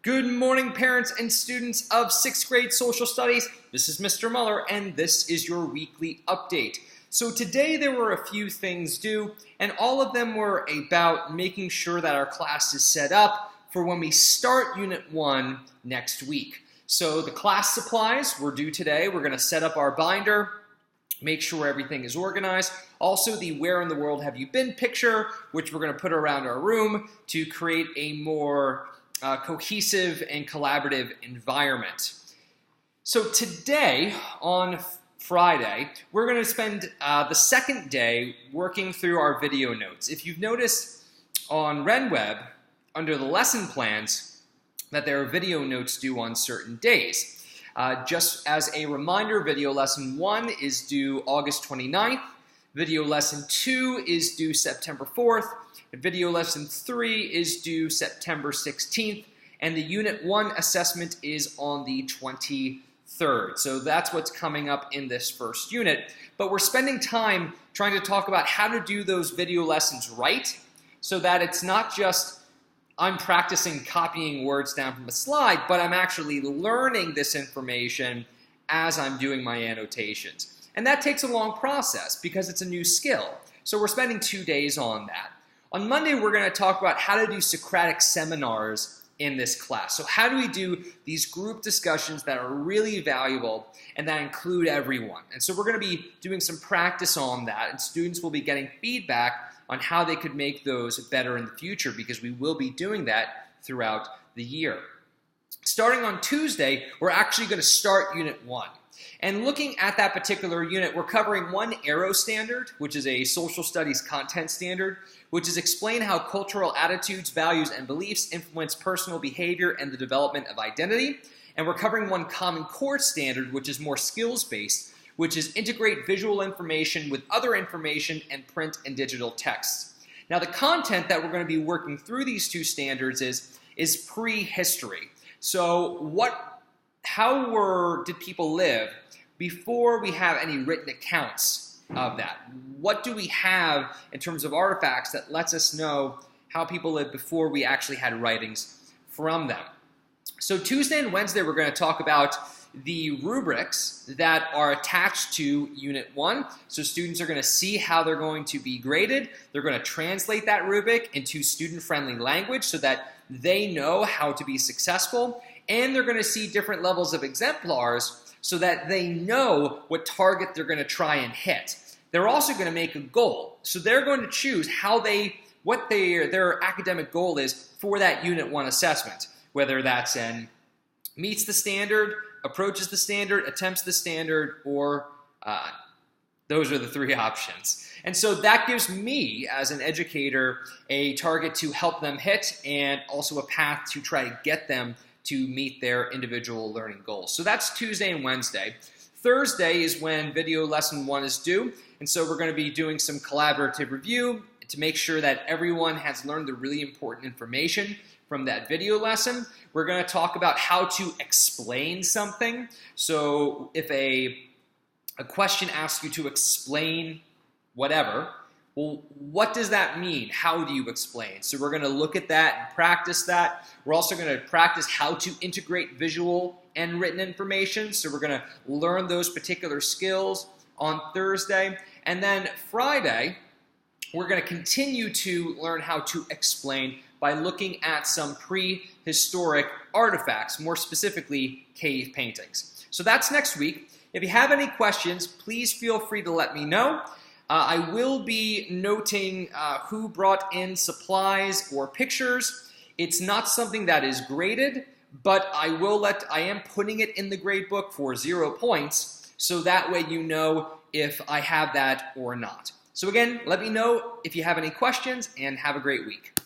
Good morning, parents and students of 6th grade social studies. This is Mr. Muller, and this is your weekly update. So today there were a few things due, and all of them were about making sure that our class is set up for when we start Unit 1 next week. So the class supplies were due today. We're going to set up our binder, make sure everything is organized. Also, the Where in the World Have You Been picture, which we're going to put around our room to create a more cohesive and collaborative environment. So today, on Friday, we're going to spend the second day working through our video notes. If you've noticed on RenWeb, under the lesson plans, that there are video notes due on certain days. Just as a reminder, video lesson 1 is due August 29th, video lesson 2 is due September 4th, video lesson 3 is due September 16th, and the Unit 1 assessment is on the 23rd. So that's what's coming up in this first unit. But we're spending time trying to talk about how to do those video lessons right, so that it's not just I'm practicing copying words down from a slide, but I'm actually learning this information as I'm doing my annotations. And that takes a long process because it's a new skill. So we're spending 2 days on that. On Monday, we're going to talk about how to do Socratic seminars in this class. So how do we do these group discussions that are really valuable and that include everyone? And so we're going to be doing some practice on that, and students will be getting feedback on how they could make those better in the future, because we will be doing that throughout the year. Starting on Tuesday, we're actually going to start Unit 1. And looking at that particular unit, we're covering one Arrow standard, which is a social studies content standard, which is explain how cultural attitudes, values, and beliefs influence personal behavior and the development of identity. And we're covering one Common Core standard, which is more skills-based, which is integrate visual information with other information and print and digital texts. Now, the content that we're going to be working through these two standards is prehistory. So how did people live before we have any written accounts of that? What do we have in terms of artifacts that lets us know how people lived before we actually had writings from them? So Tuesday and Wednesday, we're going to talk about the rubrics that are attached to Unit 1. So students are going to see how they're going to be graded. They're going to translate that rubric into student-friendly language so that they know how to be successful. And they're going to see different levels of exemplars so that they know what target they're going to try and hit. They're also going to make a goal. So they're going to choose what their academic goal is for that Unit 1 assessment, whether that's meets the standard, approaches the standard, attempts the standard, or those are the three options. And so that gives me, as an educator, a target to help them hit and also a path to try to get them to meet their individual learning goals. So that's Tuesday and Wednesday. Thursday is when video lesson 1 is due, and so we're going to be doing some collaborative review to make sure that everyone has learned the really important information from that video lesson. We're going to talk about how to explain something. So if a question asks you to explain whatever, well, what does that mean? How do you explain? So we're going to look at that and practice that. We're also going to practice how to integrate visual and written information. So we're going to learn those particular skills on Thursday. And then Friday, we're going to continue to learn how to explain by looking at some prehistoric artifacts, more specifically cave paintings. So that's next week. If you have any questions, please feel free to let me know. I will be noting who brought in supplies or pictures. It's not something that is graded, but I am putting it in the grade book for 0 points, so that way you know if I have that or not. So again, let me know if you have any questions, and have a great week.